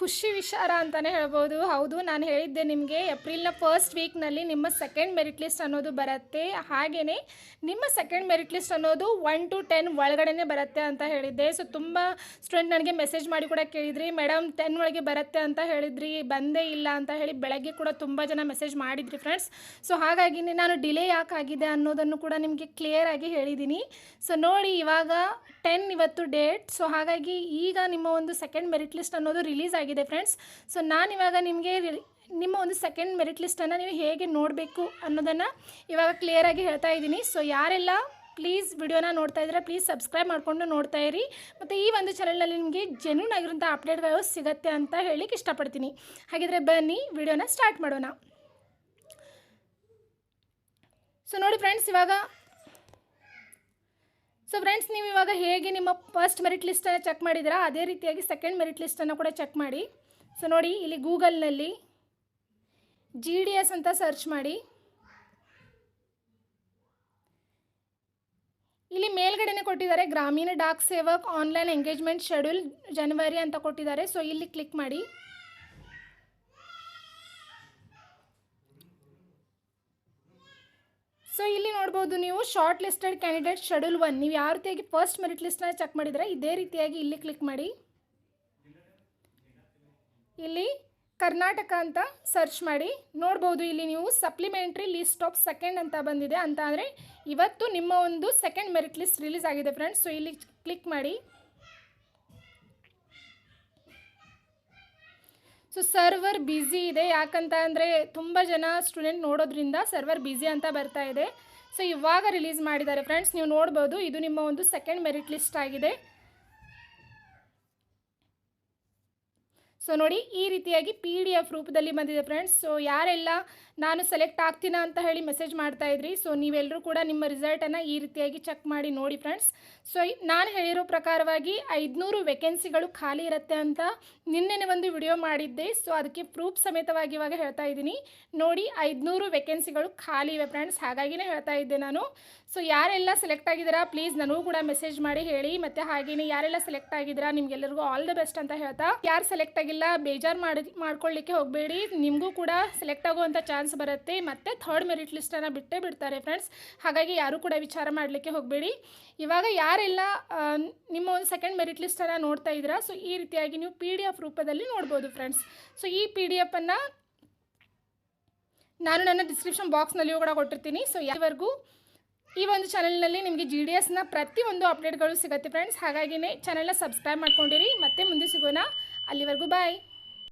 ಖುಷಿ ವಿಚಾರ ಅಂತಲೇ ಹೇಳ್ಬೋದು. ಹೌದು, ನಾನು ಹೇಳಿದ್ದೆ ನಿಮಗೆ ಏಪ್ರಿಲ್ನ ಫಸ್ಟ್ ವೀಕ್ನಲ್ಲಿ ನಿಮ್ಮ ಸೆಕೆಂಡ್ ಮೆರಿಟ್ ಲಿಸ್ಟ್ ಅನ್ನೋದು ಬರುತ್ತೆ. ಹಾಗೆಯೇ ನಿಮ್ಮ ಸೆಕೆಂಡ್ ಮೆರಿಟ್ ಲಿಸ್ಟ್ ಅನ್ನೋದು 1 to 10 ಒಳಗಡೆ ಬರುತ್ತೆ ಅಂತ ಹೇಳಿದ್ದೆ. ಸೊ ತುಂಬ ಸ್ಟೂಡೆಂಟ್ ನನಗೆ ಮೆಸೇಜ್ ಮಾಡಿ ಕೂಡ ಕೇಳಿದ್ರಿ, ಮೇಡಮ್ 10 ಒಳಗೆ ಬರುತ್ತೆ ಅಂತ ಹೇಳಿದ್ರಿ, ಬಂದೇ ಇಲ್ಲ ಅಂತ ಹೇಳಿ ಬೆಳಗ್ಗೆ ಕೂಡ ತುಂಬ ಜನ ಮೆಸೇಜ್ ಮಾಡಿದ್ರಿ ಫ್ರೆಂಡ್ಸ್. ಸೊ ಹಾಗಾಗಿ ನಾನು ಡಿಲೇ ಯಾಕಾಗಿದೆ ಅನ್ನೋದನ್ನು ಕೂಡ ನಿಮಗೆ ಕ್ಲಿಯರ್ ಆಗಿ ಹೇಳಿದ್ದೀನಿ. ಸೊ ನೋಡಿ, ಇವಾಗ 10 ಇವತ್ತು ಡೇಟ್. ಸೊ ಹಾಗಾಗಿ ಈಗ ನಿಮ್ಮ ಒಂದು ಸೆಕೆಂಡ್ ಮೆರಿಟ್ ಲಿಸ್ಟ್ ಅನ್ನೋದು ರಿಲೀಸ್ ಆಗಿದೆ ಫ್ರೆಂಡ್ಸ್. ಸೊ ನಾನಿವಾಗ ನಿಮಗೆ ನಿಮ್ಮ ಒಂದು ಸೆಕೆಂಡ್ ಮೆರಿಟ್ ಲಿಸ್ಟನ್ನು ನೀವು ಹೇಗೆ ನೋಡಬೇಕು ಅನ್ನೋದನ್ನು ಇವಾಗ ಕ್ಲಿಯರಾಗಿ ಹೇಳ್ತಾ ಇದ್ದೀನಿ. ಸೊ ಯಾರೆಲ್ಲ ಪ್ಲೀಸ್ ವಿಡಿಯೋನ ನೋಡ್ತಾ ಇದ್ದರೆ ಪ್ಲೀಸ್ ಸಬ್ಸ್ಕ್ರೈಬ್ ಮಾಡಿಕೊಂಡು ನೋಡ್ತಾ ಇರಿ. ಮತ್ತು ಈ ಒಂದು ಚಾನಲ್ನಲ್ಲಿ ನಿಮಗೆ ಜೆನ್ಯೂನ್ ಆಗಿರೋಂಥ ಅಪ್ಡೇಟ್ಗಳು ಸಿಗುತ್ತೆ ಅಂತ ಹೇಳಲಿಕ್ಕೆ ಇಷ್ಟಪಡ್ತೀನಿ. ಹಾಗಿದ್ರೆ ಬನ್ನಿ ವಿಡಿಯೋನ ಸ್ಟಾರ್ಟ್ ಮಾಡೋಣ. ಸೊ ನೋಡಿ ಫ್ರೆಂಡ್ಸ್, ನೀವು ಇವಾಗ ಹೇಗೆ ನಿಮ್ಮ ಫಸ್ಟ್ ಮೆರಿಟ್ ಲಿಸ್ಟನ್ನು ಚೆಕ್ ಮಾಡಿದ್ದೀರಾ ಅದೇ ರೀತಿಯಾಗಿ ಸೆಕೆಂಡ್ ಮೆರಿಟ್ ಲಿಸ್ಟನ್ನು ಕೂಡ ಚೆಕ್ ಮಾಡಿ. ಸೊ ನೋಡಿ, ಇಲ್ಲಿ ಗೂಗಲ್ನಲ್ಲಿ GDS ಅಂತ ಸರ್ಚ್ ಮಾಡಿ. ಇಲ್ಲಿ ಮೇಲ್ಗಡೆನೇ ಕೊಟ್ಟಿದ್ದಾರೆ Gramin Dak Sevak online engagement schedule ಜನವರಿ ಅಂತ ಕೊಟ್ಟಿದ್ದಾರೆ. ಸೊ ಇಲ್ಲಿ ಕ್ಲಿಕ್ ಮಾಡಿ. ಸೊ ಇಲ್ಲಿ ನೋಡ್ಬೋದು ನೀವು ಶಾರ್ಟ್ ಲಿಸ್ಟೆಡ್ ಕ್ಯಾಂಡಿಡೇಟ್ ಶೆಡ್ಯೂಲ್ 1. ನೀವು ಯಾವ ರೀತಿಯಾಗಿ ಫಸ್ಟ್ ಮೆರಿಟ್ ಲಿಸ್ಟನ್ನ ಚೆಕ್ ಮಾಡಿದರೆ ಇದೇ ರೀತಿಯಾಗಿ ಇಲ್ಲಿ ಕ್ಲಿಕ್ ಮಾಡಿ. ಇಲ್ಲಿ ಕರ್ನಾಟಕ ಅಂತ ಸರ್ಚ್ ಮಾಡಿ. ನೋಡ್ಬೋದು ಇಲ್ಲಿ ನೀವು ಸಪ್ಲಿಮೆಂಟ್ರಿ ಲಿಸ್ಟ್ ಆಫ್ ಸೆಕೆಂಡ್ ಅಂತ ಬಂದಿದೆ. ಅಂತ ಅಂದರೆ ಇವತ್ತು ನಿಮ್ಮ ಒಂದು ಸೆಕೆಂಡ್ ಮೆರಿಟ್ ಲಿಸ್ಟ್ ರಿಲೀಸ್ ಆಗಿದೆ ಫ್ರೆಂಡ್ಸ್. ಸೊ ಇಲ್ಲಿ ಕ್ಲಿಕ್ ಮಾಡಿ. ಸೊ ಸರ್ವರ್ ಬ್ಯುಸಿ ಇದೆ, ಯಾಕಂತ ಅಂದರೆ ತುಂಬ ಜನ ಸ್ಟೂಡೆಂಟ್ ನೋಡೋದ್ರಿಂದ ಸರ್ವರ್ ಬ್ಯುಸಿ ಅಂತ ಬರ್ತಾ ಇದೆ. ಸೊ ಇವಾಗ ರಿಲೀಸ್ ಮಾಡಿದ್ದಾರೆ ಫ್ರೆಂಡ್ಸ್, ನೀವು ನೋಡ್ಬೋದು. ಇದು ನಿಮ್ಮ ಒಂದು ಸೆಕೆಂಡ್ ಮೆರಿಟ್ ಲಿಸ್ಟ್ ಆಗಿದೆ. ಸೊ ನೋಡಿ, ಈ ರೀತಿಯಾಗಿ PDF ರೂಪದಲ್ಲಿ ಬಂದಿದೆ ಫ್ರೆಂಡ್ಸ್. ಸೊ ಯಾರೆಲ್ಲ ನಾನು ಸೆಲೆಕ್ಟ್ ಆಗ್ತೀನಾ ಅಂತ ಹೇಳಿ ಮೆಸೇಜ್ ಮಾಡ್ತಾಯಿದ್ರಿ, ಸೊ ನೀವೆಲ್ಲರೂ ಕೂಡ ನಿಮ್ಮ ರಿಸಲ್ಟನ್ನು ಈ ರೀತಿಯಾಗಿ ಚೆಕ್ ಮಾಡಿ ನೋಡಿ ಫ್ರೆಂಡ್ಸ್. ಸೊ ನಾನು ಹೇಳಿರೋ ಪ್ರಕಾರವಾಗಿ 500 ವೇಕೆನ್ಸಿಗಳು ಖಾಲಿ ಇರುತ್ತೆ ಅಂತ ನಿನ್ನೆ ಒಂದು ವಿಡಿಯೋ ಮಾಡಿದ್ದೆ. ಸೊ ಅದಕ್ಕೆ ಪ್ರೂಫ್ ಸಮೇತವಾಗಿ ಇವಾಗ ಹೇಳ್ತಾ ಇದ್ದೀನಿ. ನೋಡಿ, 500 ವೇಕೆನ್ಸಿಗಳು ಖಾಲಿ ಇವೆ ಫ್ರೆಂಡ್ಸ್, ಹಾಗಾಗಿನೇ ಹೇಳ್ತಾ ಇದ್ದೆ ನಾನು. ಸೊ ಯಾರೆಲ್ಲ ಸೆಲೆಕ್ಟ್ ಆಗಿದ್ದೀರಾ ಪ್ಲೀಸ್ ನನಗೂ ಕೂಡ ಮೆಸೇಜ್ ಮಾಡಿ ಹೇಳಿ. ಮತ್ತು ಹಾಗೆಯೇ ಯಾರೆಲ್ಲ ಸೆಲೆಕ್ಟ್ ಆಗಿದ್ದೀರಾ ನಿಮಗೆಲ್ಲರಿಗೂ ಆಲ್ ದ ಬೆಸ್ಟ್ ಅಂತ ಹೇಳ್ತಾ, ಯಾರು ಸೆಲೆಕ್ಟ್ ಆಗಿಲ್ಲ ಬೇಜಾರು ಮಾಡ್ಕೊಳ್ಳಿಕ್ಕೆ ಹೋಗಬೇಡಿ, ನಿಮಗೂ ಕೂಡ ಸೆಲೆಕ್ಟ್ ಆಗುವಂಥ ಚಾನ್ಸ್ ಬರುತ್ತೆ. ಮತ್ತು ಥರ್ಡ್ ಮೆರಿಟ್ ಲಿಸ್ಟನ್ನು ಬಿಟ್ಟೇ ಬಿಡ್ತಾರೆ ಫ್ರೆಂಡ್ಸ್, ಹಾಗಾಗಿ ಯಾರೂ ಕೂಡ ವಿಚಾರ ಮಾಡಲಿಕ್ಕೆ ಹೋಗಬೇಡಿ. ಇವಾಗ ಯಾರೆಲ್ಲ ನಿಮ್ಮ ಒಂದು ಸೆಕೆಂಡ್ ಮೆರಿಟ್ ಲಿಸ್ಟನ್ನು ನೋಡ್ತಾ ಇದ್ದೀರಾ, ಸೊ ಈ ರೀತಿಯಾಗಿ ನೀವು PDF ರೂಪದಲ್ಲಿ ನೋಡ್ಬೋದು ಫ್ರೆಂಡ್ಸ್. ಸೊ ಈ PDF ಅನ್ನು ನಾನು ನನ್ನ ಡಿಸ್ಕ್ರಿಪ್ಷನ್ ಬಾಕ್ಸ್ನಲ್ಲಿಯೂ ಕೂಡ ಕೊಟ್ಟಿರ್ತೀನಿ. ಸೊ ಯಾವರೆಗೂ ಈ ಒಂದು ಚಾನಲ್ನಲ್ಲಿ ನಿಮಗೆ GDSನ ಪ್ರತಿಯೊಂದು ಅಪ್ಡೇಟ್ಗಳು ಸಿಗುತ್ತೆ ಫ್ರೆಂಡ್ಸ್. ಹಾಗಾಗಿನೇ ಚಾನಲ್ನ ಸಬ್ಸ್ಕ್ರೈಬ್ ಮಾಡ್ಕೊಂಡಿರಿ. ಮತ್ತೆ ಮುಂದೆ ಸಿಗೋಣ, ಅಲ್ಲಿವರೆಗೂ ಬಾಯ್.